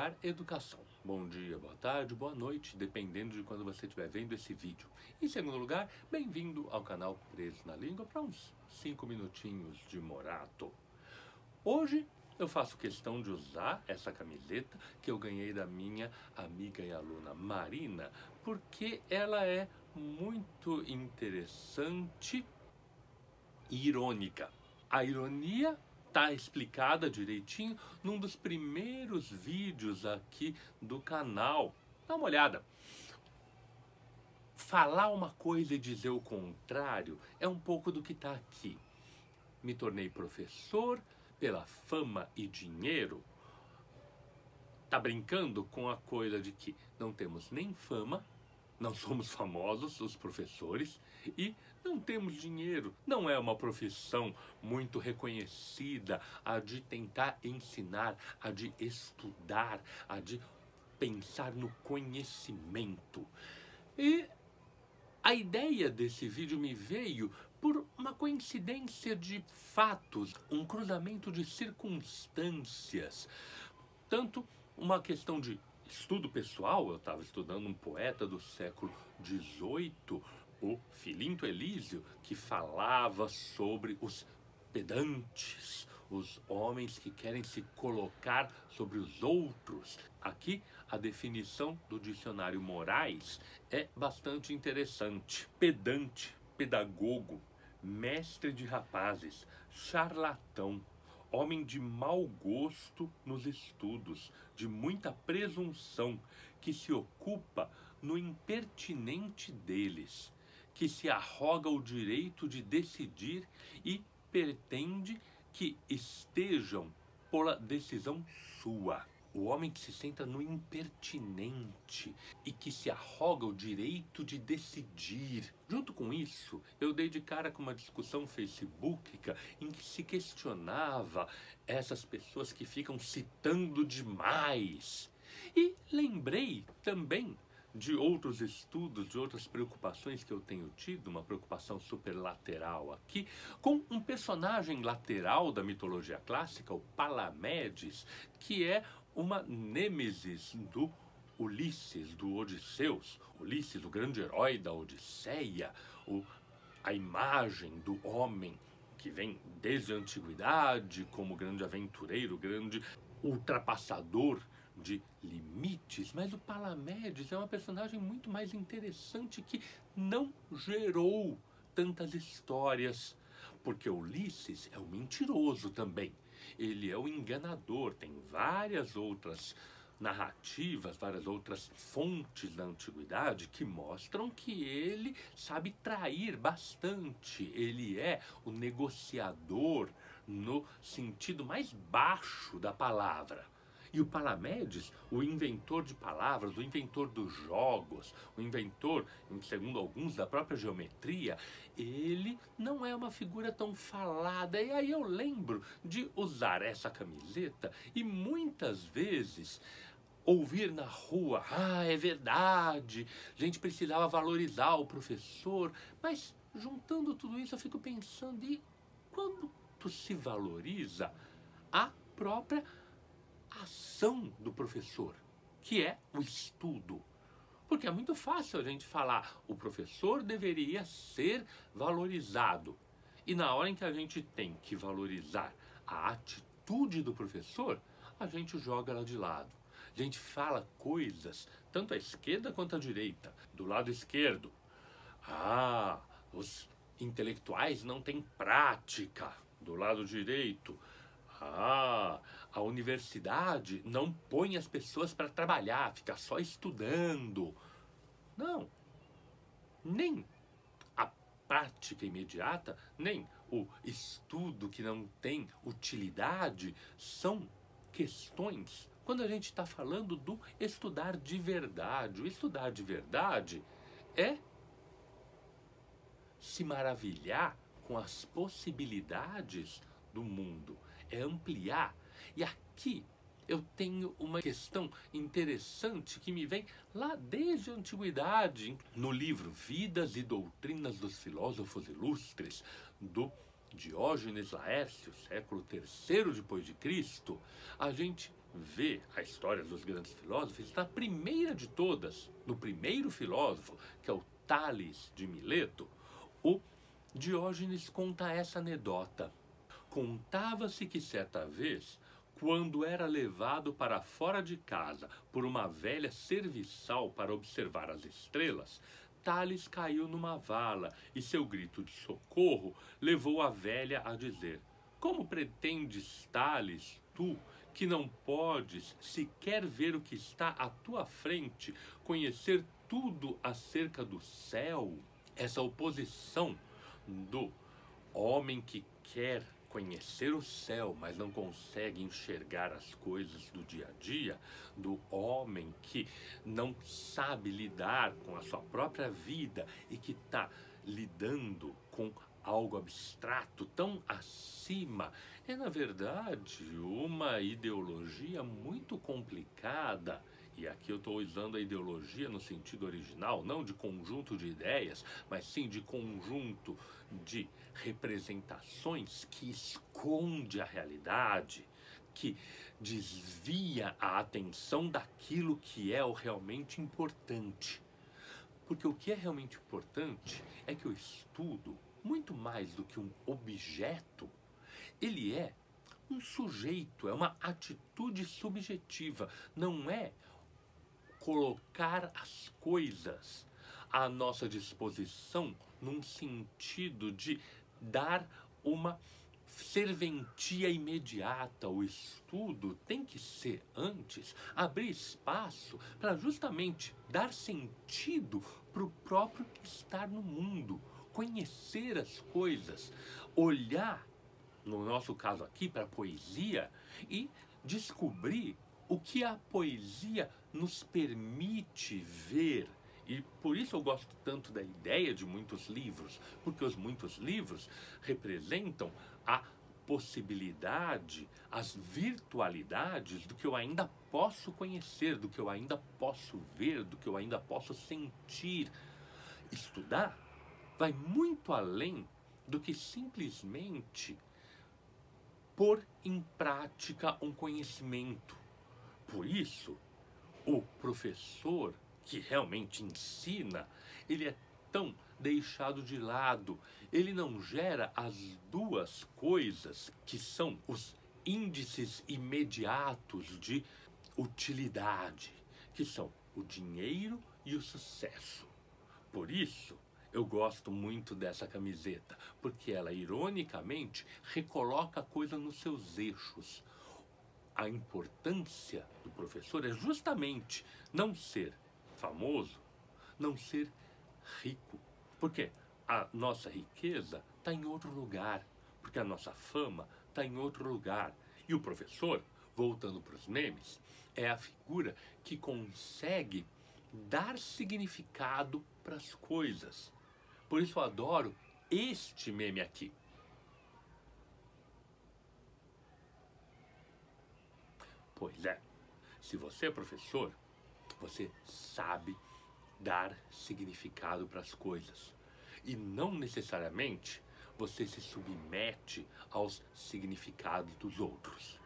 lugar, educação. Bom dia, boa tarde, boa noite, dependendo de quando você estiver vendo esse vídeo. Em segundo lugar, bem-vindo ao canal Preso na Língua para uns 5 minutinhos de morato. Hoje eu faço questão de usar essa camiseta que eu ganhei da minha amiga e aluna Marina, porque ela é muito interessante e irônica. A ironia está explicada direitinho num dos primeiros vídeos aqui do canal. Dá uma olhada. Falar uma coisa e dizer o contrário é um pouco do que está aqui. Me tornei professor pela fama e dinheiro. Tá brincando com a coisa de que não temos nem fama, não somos famosos, os professores, e não temos dinheiro. Não é uma profissão muito reconhecida, a de tentar ensinar, a de estudar, a de pensar no conhecimento. E a ideia desse vídeo me veio por uma coincidência de fatos, um cruzamento de circunstâncias. Tanto uma questão de estudo pessoal, eu estava estudando um poeta do século XVIII, o Filinto Elísio, que falava sobre os pedantes, os homens que querem se colocar sobre os outros. Aqui a definição do dicionário Moraes é bastante interessante. Pedante, pedagogo, mestre de rapazes, charlatão, homem de mau gosto nos estudos, de muita presunção, que se ocupa no impertinente deles, que se arroga o direito de decidir e pretende que estejam pela decisão sua. O homem que se senta no impertinente e que se arroga o direito de decidir. Junto com isso, eu dei de cara com uma discussão facebookica em que se questionava essas pessoas que ficam citando demais. E lembrei também de outros estudos, de outras preocupações que eu tenho tido, uma preocupação superlateral aqui, com um personagem lateral da mitologia clássica, o Palamedes, que é uma nêmesis do Ulisses, do Odisseus. Ulisses, o grande herói da Odisseia, a imagem do homem que vem desde a antiguidade como grande aventureiro, grande ultrapassador de limites, mas o Palamedes é uma personagem muito mais interessante que não gerou tantas histórias, porque Ulisses é um mentiroso também, ele é o enganador, tem várias outras narrativas, várias outras fontes da antiguidade que mostram que ele sabe trair bastante, ele é o negociador no sentido mais baixo da palavra. E o Palamedes, o inventor de palavras, o inventor dos jogos, o inventor, segundo alguns, da própria geometria, ele não é uma figura tão falada. E aí eu lembro de usar essa camiseta e muitas vezes ouvir na rua, é verdade, a gente precisava valorizar o professor. Mas juntando tudo isso eu fico pensando, e quando se valoriza a própria ação do professor, que é o estudo? Porque é muito fácil a gente falar, o professor deveria ser valorizado. E na hora em que a gente tem que valorizar a atitude do professor, a gente joga ela de lado. A gente fala coisas, tanto à esquerda quanto à direita. Do lado esquerdo, os intelectuais não têm prática. Do lado direito, a universidade não põe as pessoas para trabalhar, fica só estudando. Não, nem a prática imediata, nem o estudo que não tem utilidade são questões quando a gente está falando do estudar de verdade. O estudar de verdade é se maravilhar com as possibilidades do mundo, é ampliar. E aqui eu tenho uma questão interessante que me vem lá desde a antiguidade, no livro Vidas e Doutrinas dos Filósofos Ilustres, do Diógenes Laércio, século III depois de Cristo, a gente vê a história dos grandes filósofos na primeira de todas, no primeiro filósofo, que é o Tales de Mileto. O Diógenes conta essa anedota. Contava-se que certa vez, quando era levado para fora de casa por uma velha serviçal para observar as estrelas, Tales caiu numa vala e seu grito de socorro levou a velha a dizer: como pretendes, Tales, tu, que não podes sequer ver o que está à tua frente, conhecer tudo acerca do céu? Essa oposição do homem que quer conhecer o céu, mas não consegue enxergar as coisas do dia a dia, do homem que não sabe lidar com a sua própria vida e que está lidando com algo abstrato tão acima, é na verdade uma ideologia muito complicada. E aqui eu estou usando a ideologia no sentido original, não de conjunto de ideias, mas sim de conjunto de representações que esconde a realidade, que desvia a atenção daquilo que é o realmente importante. Porque o que é realmente importante é que o estudo, muito mais do que um objeto, ele é um sujeito, é uma atitude subjetiva, não é colocar as coisas à nossa disposição num sentido de dar uma serventia imediata. O estudo tem que ser, antes, abrir espaço para justamente dar sentido para o próprio estar no mundo, conhecer as coisas, olhar, no nosso caso aqui, para a poesia e descobrir o que a poesia nos permite ver. E por isso eu gosto tanto da ideia de muitos livros, porque os muitos livros representam a possibilidade, as virtualidades do que eu ainda posso conhecer, do que eu ainda posso ver, do que eu ainda posso sentir. Estudar vai muito além do que simplesmente pôr em prática um conhecimento. Por isso, o professor que realmente ensina, ele é tão deixado de lado. Ele não gera as duas coisas que são os índices imediatos de utilidade, que são o dinheiro e o sucesso. Por isso, eu gosto muito dessa camiseta, porque ela, ironicamente, recoloca a coisa nos seus eixos. A importância do professor é justamente não ser famoso, não ser rico, porque a nossa riqueza está em outro lugar, porque a nossa fama está em outro lugar. E o professor, voltando para os memes, é a figura que consegue dar significado para as coisas. Por isso eu adoro este meme aqui. Pois é, se você é professor, você sabe dar significado para as coisas. E não necessariamente você se submete aos significados dos outros.